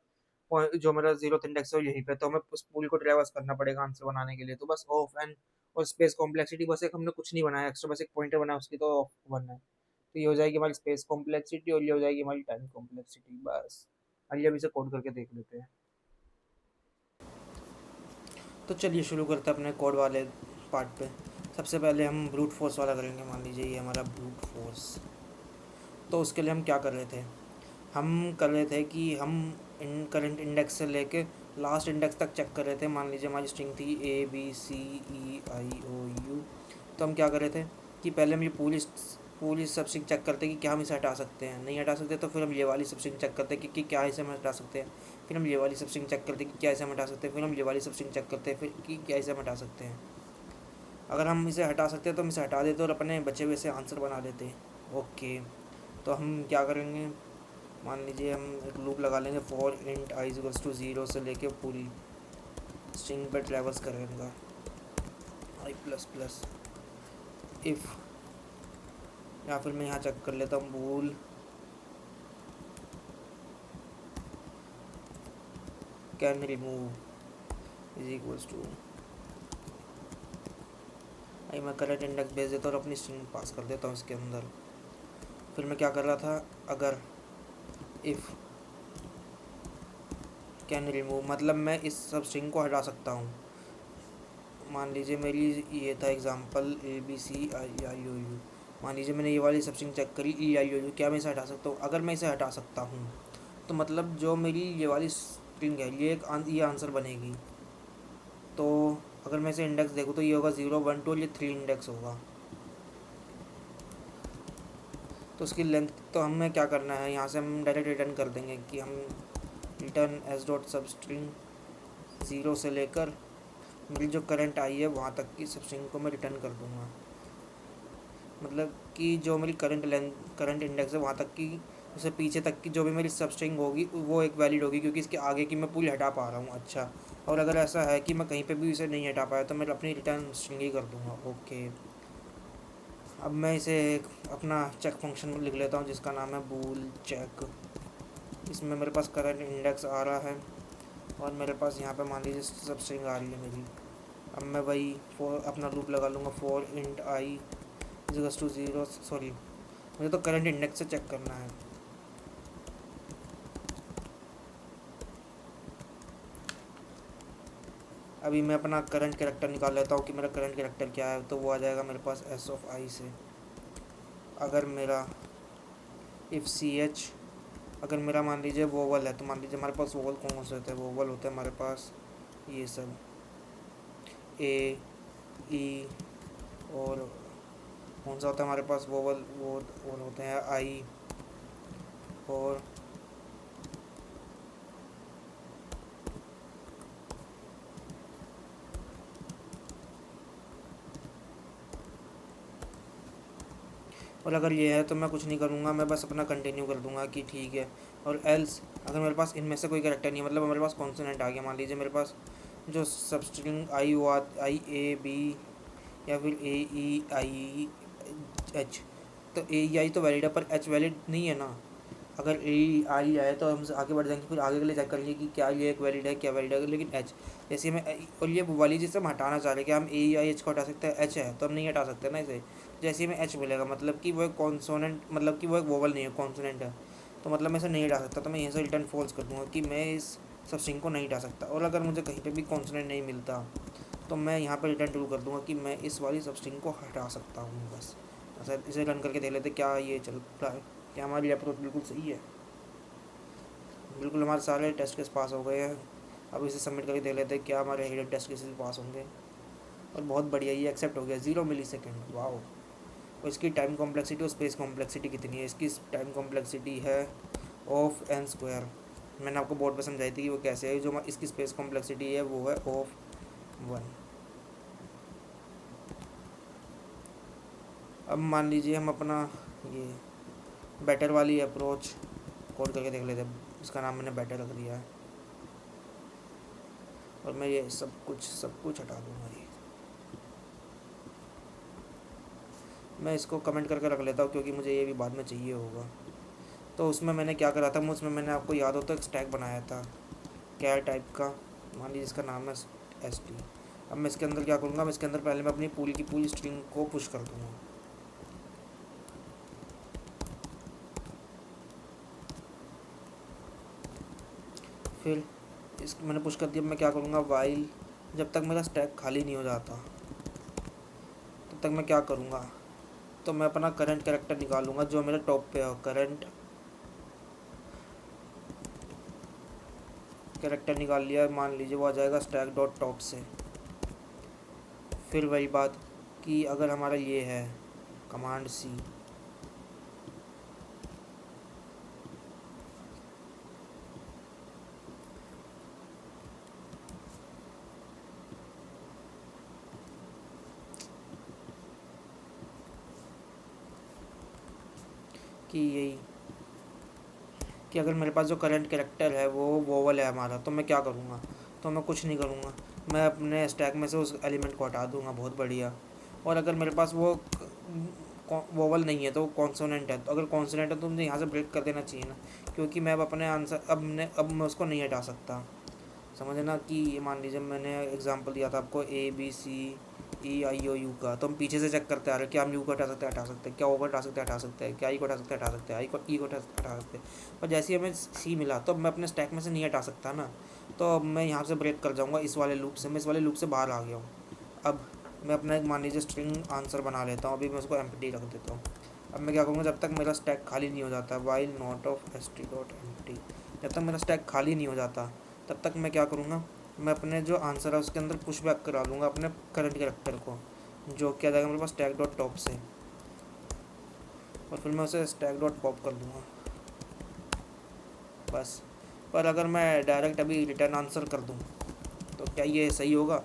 जो मेरा 0th इंडेक्स है वो यहीं पे, तो हमें उस पूल को ट्रैवर्स करना पड़ेगा आंसर बनाने के लिए। तो बस ऑफ एन और स्पेस कॉम्प्लेक्सिटी, बस एक हमने कुछ नहीं बनाया एक्स्ट्रा, बस एक पॉइंटर बनाया उसकी, तो ऑफ 1 है। तो ये हो जाएगी हमारी स्पेस कॉम्प्लेक्सिटी और ये हो जाएगी हमारी टाइम कॉम्प्लेक्सिटी। बस आइए अब इसे कोड करके देख लेते हैं। तो चलिए शुरू करते हैं अपने कोड वाले पार्ट पे। सबसे पहले हम ब्रूट फोर्स वाला करेंगे। मान लीजिए ये हमारा ब्रूट फोर्स। तो उसके लिए हम क्या कर रहे थे, हम कर रहे थे कि हम इन करंट इंडेक्स से लेके लास्ट इंडेक्स तक चेक कर रहे थे। मान लीजिए हमारी स्ट्रिंग थी ABCEIOU। तो हम क्या कर रहे थे कि पहले हम ये पूरी सब स्ट्रिंग चेक करते कि क्या हम इसे हटा सकते हैं, नहीं हटा सकते तो फिर हम ये वाली सब स्ट्रिंग चेक करते कि क्या इसे हम हटा सकते हैं, फिर हम ये वाली सब स्ट्रिंग चेक करते कि क्या इसे हम हटा सकते हैं, फिर हम ये वाली सब स्ट्रिंग चेक करते हैं फिर कि क्या इसे हम हटा सकते हैं। अगर हम इसे हटा सकते हैं तो हम इसे हटा देते और अपने बचे हुए से आंसर बना लेते। ओके, तो हम क्या करेंगे, मान लीजिए हम एक लूप लगा लेंगे for int i equals to 0 से लेके पूरी स्ट्रिंग पर ट्रैवर्स करेंगे आई प्लस प्लस इफ़, या फिर मैं यहाँ चेक कर लेता हूँ bool can remove is equals to, i मैं करंट इंडेक्स भेज देता हूँ और अपनी स्ट्रिंग पास कर देता हूँ इसके अंदर। फिर मैं क्या कर रहा था, अगर इफ़ कैन रिमूव, मतलब मैं इस सब स्ट्रिंग को हटा सकता हूँ। मान लीजिए मेरी ये था एग्जांपल ABCEIOU। मान लीजिए मैंने ये वाली सब स्ट्रिंग चेक करी EIOU, क्या मैं इसे हटा सकता हूँ। अगर मैं इसे हटा सकता हूँ तो मतलब जो मेरी ये वाली स्ट्रिंग है ये ये आंसर बनेगी। तो अगर मैं इसे इंडेक्स देखूँ तो ये होगा 0 1 2 और ये 3 इंडेक्स होगा। तो उसकी लेंथ तो हमें क्या करना है, यहाँ से हम डायरेक्ट रिटर्न कर देंगे कि हम रिटर्न एस डॉट सब स्ट्रिंग 0 से लेकर मेरी जो करंट आई है वहाँ तक की सब स्ट्रिंग को मैं रिटर्न कर दूँगा। मतलब कि जो मेरी करंट इंडेक्स है वहाँ तक की, उससे पीछे तक की जो भी मेरी सब स्ट्रिंग होगी वो एक वैलिड होगी, क्योंकि इसके आगे की मैं पूरी हटा पा रहा हूँ। अच्छा, और अगर ऐसा है कि मैं कहीं पे भी इसे नहीं हटा पाया तो मैं अपनी रिटर्न स्ट्रिंग ही कर दूँगा। ओके, अब मैं इसे अपना चेक फंक्शन में लिख लेता हूँ जिसका नाम है बूल चेक। इसमें मेरे पास करंट इंडेक्स आ रहा है और मेरे पास यहाँ पे मान लीजिए सब स्ट्रिंग आ रही है मेरी। अब मैं वही अपना लूप लगा लूँगा for int i equals to 0, sorry मुझे तो करंट इंडेक्स से चेक करना है। अभी मैं अपना करंट कैरेक्टर निकाल लेता हूँ कि मेरा करंट कैरेक्टर क्या है। तो वो आ जाएगा मेरे पास एस ऑफ आई से। अगर मेरा इफ़ सी एच, अगर मेरा मान लीजिए वोवल है तो मान लीजिए हमारे पास वोवल कौन से होते हैं, वोवल होते हैं हमारे पास ये सब ए ई, और कौन सा होता है हमारे पास वोवल, वो होते हैं आई और अगर ये है तो मैं कुछ नहीं करूँगा, मैं बस अपना कंटिन्यू कर दूँगा कि ठीक है। और एल्स अगर मेरे पास इनमें से कोई कैरेक्टर नहीं है, मतलब मेरे पास कॉन्सोनेंट आ गया, मान लीजिए मेरे पास जो सब स्ट्रिंग आई हुआ आई ए बी या फिर ए ई आई एच, तो ए ई आई तो वैलिड है पर एच वैलिड नहीं है ना। अगर ए ई आई आए तो हम आगे बढ़ जाएंगे, फिर आगे के लिए चेक करेंगे कि क्या ये एक वैलिड है क्या वैलिड है। लेकिन एच जैसे मैं, और ये वाली जिससे हम हटाना चाह रहे हैं कि हम ए ई आई एच को हटा सकते हैं, एच है तो हम नहीं हटा सकते ना इसे। जैसे ही में एच मिलेगा मतलब कि वो एक कॉन्सोनेंट, मतलब कि वो एक वोवल नहीं है, कॉन्सोनेंट है, तो मतलब मैं इसे नहीं हटा सकता। तो मैं यहीं से रिटर्न फॉल्स कर दूँगा कि मैं इस सब स्ट्रिंग को नहीं हटा सकता। और अगर मुझे कहीं पे भी कॉन्सोनेंट नहीं मिलता तो मैं यहाँ पर रिटर्न ट्रू कर दूँगा कि मैं इस वाली सब स्ट्रिंग को हटा सकता हूँ बस। अच्छा, इसे रन करके देख लेते क्या ये चल रहा है, क्या हमारी अप्रोच बिल्कुल सही है। बिल्कुल हमारे सारे टेस्ट केस पास हो गए हैं। अब इसे सबमिट करके देख लेते हैं क्या हमारे हिडन टेस्ट केसेस पास होंगे। और बहुत बढ़िया, ये एक्सेप्ट हो गया 0 मिली सेकेंड, वाओ। और इसकी टाइम कॉम्प्लेक्सिटी और स्पेस कॉम्प्लेक्सिटी कितनी है, इसकी टाइम कॉम्प्लेक्सिटी है ऑफ एन स्क्वायर। मैंने आपको बोर्ड पर समझाई थी कि वो कैसे है। जो इसकी स्पेस कॉम्प्लेक्सिटी है वो है ऑफ 1। अब मान लीजिए हम अपना ये बैटर वाली अप्रोच कोड करके देख लेते हैं। इसका नाम मैंने बैटर रख दिया है और मैं ये सब कुछ हटा दूँगा। ये मैं इसको कमेंट करके रख लेता हूँ क्योंकि मुझे ये भी बाद में चाहिए होगा। तो उसमें मैंने क्या करा था, उसमें मैंने आपको याद हो तो एक स्टैक बनाया था कैर टाइप का, मान लीजिए इसका नाम है एस टी। अब मैं इसके अंदर क्या करूँगा, मैं इसके अंदर पहले मैं अपनी पूरी की पूरी स्ट्रिंग को पुश कर दूँगा। फिर इस मैंने पुश कर दिया। मैं क्या करूँगा, वाइल जब तक मेरा स्टैक खाली नहीं हो जाता तब तक मैं क्या करूँगा, तो मैं अपना करंट कैरेक्टर निकालूंगा जो मेरे टॉप पे हो। करंट कैरेक्टर निकाल लिया, मान लीजिए वो आ जाएगा स्टैक डॉट टॉप से। फिर वही बात कि अगर हमारा ये है कमांड सी, कि यही कि अगर मेरे पास जो करंट कैरेक्टर है वो वोवल है हमारा, तो मैं क्या करूँगा, तो मैं कुछ नहीं करूँगा, मैं अपने स्टैक में से उस एलिमेंट को हटा दूँगा। बहुत बढ़िया। और अगर मेरे पास वो वोवल नहीं है तो वो कॉन्सोनेंट है, तो अगर कॉन्सोनेंट है तो मुझे यहाँ से ब्रेक कर देना चाहिए ना, क्योंकि मैं अब अपने आंसर अब मैं उसको नहीं हटा सकता। समझे ना कि मान लीजिए मैंने एग्जांपल दिया था आपको A B c e I O you का, तो हम पीछे से चेक करते आ रहे हैं क्या हम यू को हटा सकते हैं, क्या ओ को हटा सकते हैं, क्या ई को हटा सकते हैं, आई को ई को हटा सकते हैं। पर जैसे ही हमें सी मिला तो मैं अपने स्टैक में से नहीं हटा सकता ना, तो अब मैं यहाँ से ब्रेक कर जाऊँगा इस वाले लूप से। मैं इस वाले लूप से बाहर आ गया हूँ। अब मैं अपना एक मान लीजिए स्ट्रिंग आंसर बना लेता हूँ। अभी मैं उसको एम्प्टी रख देता हूँ। अब मैं क्या करूँगा, जब तक मेरा स्टैक खाली नहीं हो जाता, while not of S T dot empty, जब तक मेरा स्टैक खाली नहीं हो जाता तब तक मैं क्या करूँगा, मैं अपने जो आंसर है उसके अंदर पुश बैक करा लूँगा अपने करंट कैरेक्टर को, जो क्या जाएगा मेरे पास स्टैक डॉट टॉप से, और फिर मैं उसे स्टैक डॉट पॉप कर दूँगा बस। पर अगर मैं डायरेक्ट अभी रिटर्न आंसर कर दूँ तो क्या ये सही होगा?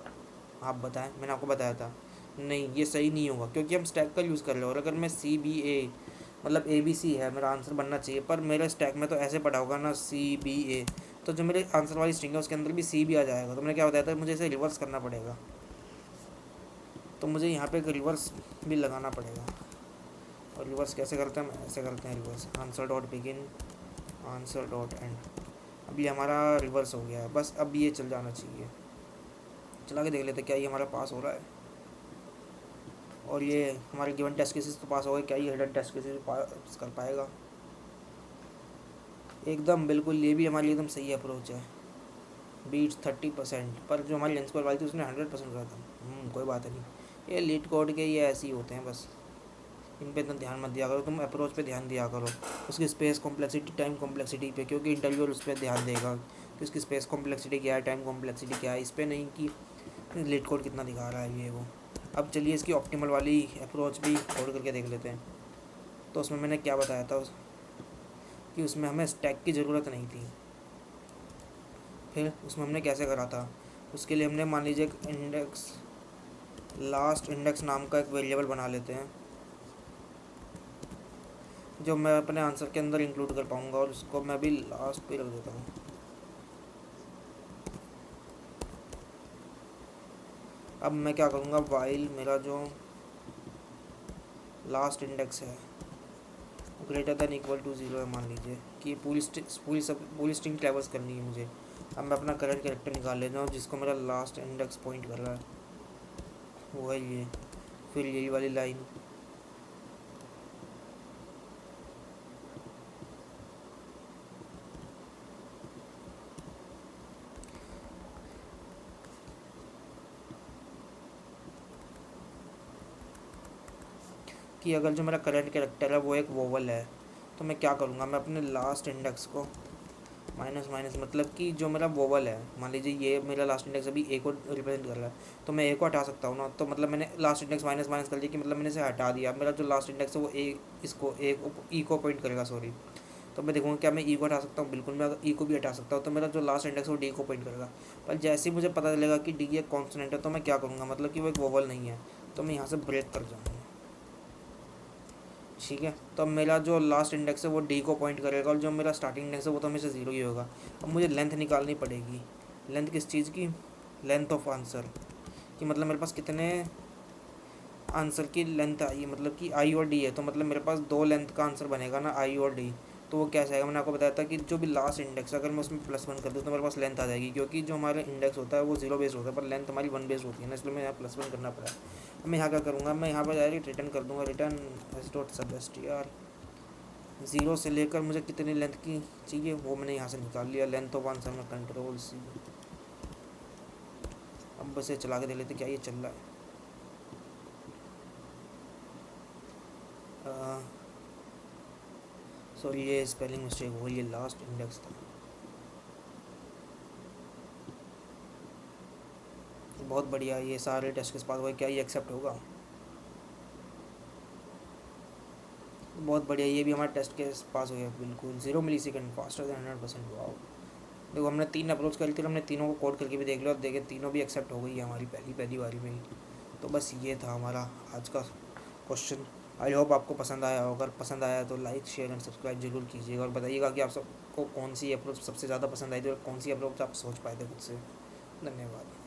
आप बताएं, मैंने आपको बताया था नहीं ये सही नहीं होगा, क्योंकि हम स्टैक का यूज़ कर रहे हैं। और अगर मैं सी बी ए मतलब ए बी सी है मेरा आंसर बनना चाहिए, पर मेरे स्टैक में तो ऐसे पड़ा होगा ना सी बी ए, तो जो मेरे आंसर वाली स्ट्रिंग है उसके अंदर भी सी भी आ जाएगा। तो मैंने क्या बताया था, मुझे इसे रिवर्स करना पड़ेगा, तो मुझे यहाँ पे एक रिवर्स भी लगाना पड़ेगा। और रिवर्स कैसे करते हैं, हम ऐसे करते हैं reverse answer dot begin answer dot and. अब ये हमारा रिवर्स हो गया है, बस अब ये चल जाना चाहिए। चला के देख लेते क्या ये हमारा पास हो रहा है। और ये हमारे गिवन टेस्ट केसेस तो पास हो गए, क्या ये हिडन टेस्ट केसेस पास कर पाएगा? एकदम बिल्कुल, ये भी हमारी एकदम सही अप्रोच है। बीट्स 30%, पर जो हमारी लेंस स्क्वायर वाली थी उसने 100% करा था। कोई बात नहीं, ये लीड कोड के ये ऐसे ही होते हैं बस, इन पे इतना ध्यान मत दिया करो, तुम अप्रोच पे ध्यान दिया करो, उसकी स्पेस कॉम्प्लेक्सिटी टाइम कॉम्प्लेक्सिटी पे, क्योंकि इंटरव्यूअर उस पर ध्यान देगा कि उसकी स्पेस कॉम्प्लेक्सिटी क्या है, टाइम कॉम्प्लेक्सिटी क्या है, इस पर नहीं कि लीड कोड कितना दिखा रहा है ये वो। अब चलिए इसकी ऑप्टिमल वाली अप्रोच भी कोड करके देख लेते हैं। तो उसमें मैंने क्या बताया था कि उसमें हमें स्टैक की ज़रूरत नहीं थी। फिर उसमें हमने कैसे करा था, उसके लिए हमने मान लीजिए एक इंडेक्स लास्ट इंडेक्स नाम का एक वेरिएबल बना लेते हैं, जो मैं अपने आंसर के अंदर इंक्लूड कर पाऊँगा, और उसको मैं भी लास्ट पे रख देता हूँ। अब मैं क्या करूँगा, वाइल मेरा जो लास्ट इंडेक्स है ग्रेटर दैन इक्वल टू 0 है, मान लीजिए कि पूरी स्ट्रिंग ट्रैवर्स करनी है मुझे। अब मैं अपना करंट कैरेक्टर निकाल लेता हूँ जिसको मेरा लास्ट इंडेक्स पॉइंट कर रहा है, वो है ये। फिर यही वाली लाइन कि अगर जो मेरा करंट कैरेक्टर है वो एक वोवल है, तो मैं क्या करूँगा, मैं अपने लास्ट इंडेक्स को माइनस माइनस, मतलब कि जो मेरा वोवल है, मान लीजिए ये मेरा लास्ट इंडेक्स अभी ए को रिप्रेजेंट कर रहा है, तो मैं ए को हटा सकता हूँ ना। तो मतलब मैंने लास्ट इंडेक्स माइनस माइनस कर लिया कि मतलब मैंने इसे हटा दिया। मेरा जो लास्ट इंडेक्स है वो ए इसको ए ई को पॉइंट करेगा, सॉरी। तो मैं देखूँगा क्या मैं ई को हटा सकता हूँ, बिल्कुल मैं ई को भी हटा सकता हूँ। तो मेरा जो लास्ट इंडेक्स है वो डी को पॉइंट करेगा। पर जैसे ही मुझे पता चलेगा कि डी एक कॉन्स्टेंट है, तो मैं क्या करूँगा, मतलब कि वो एक वोवल नहीं है, तो मैं यहाँ से ब्रेक कर जाऊँगा। ठीक है, तो अब मेरा जो लास्ट इंडेक्स है वो डी को पॉइंट करेगा, और जो मेरा स्टार्टिंग इंडेक्स है वो तो हमेशा 0 ही होगा। अब मुझे लेंथ निकालनी पड़ेगी। लेंथ किस चीज़ की? लेंथ ऑफ आंसर, कि मतलब मेरे पास कितने आंसर की लेंथ आई, मतलब कि आई और डी है, तो मतलब मेरे पास दो लेंथ का आंसर बनेगा ना, आई और डी। तो वो कैसे आएगा, मैंने आपको बताया था कि जो भी लास्ट इंडेक्स अगर मैं उसमें +1 कर दूँ तो मेरे पास लेंथ आ जाएगी, क्योंकि जो हमारा इंडेक्स होता है वो 0 बेस्ड होता है, पर लेंथ हमारी 1 बेस्ड होती है ना, इसलिए मैं यहाँ +1 करना पड़ा। अब मैं यहाँ क्या करूँगा, मैं यहाँ पर डायरेक्ट रिटर्न कर दूँगा, रिटर्न एस डॉट सब एस टी आर 0 से लेकर मुझे कितनी लेंथ की चाहिए वो मैंने यहाँ से निकाल लिया। लेंथ ऑफ आंसर में कंट्रोल सी। अब बस ये चला के देख लेते क्या ये चल रहा है। सॉरी ये स्पेलिंग मिस्टेक हो गई, ये लास्ट इंडेक्स था। बहुत बढ़िया, ये सारे टेस्ट के पास हुए, क्या ये एक्सेप्ट होगा? बहुत बढ़िया, ये भी हमारे टेस्ट के पास हो गया बिल्कुल। 0 मिली सेकेंड फास्टर देन 100%। वाओ, देखो हमने 3 अप्रोच करी थी, हमने तीनों को कोड करके भी देख लिया, और देखे तीनों भी एक्सेप्ट हो गई है हमारी पहली पहली बारी में ही। तो बस ये था हमारा आज का क्वेश्चन। आई होप आपको पसंद आया हो, अगर पसंद आया तो लाइक शेयर एंड सब्सक्राइब जरूर कीजिएगा, और बताइएगा कि आप सबको कौन सी अप्रोच सबसे ज़्यादा पसंद आई थी और कौन सी अप्रोच आप सोच पाए थे खुद से। धन्यवाद।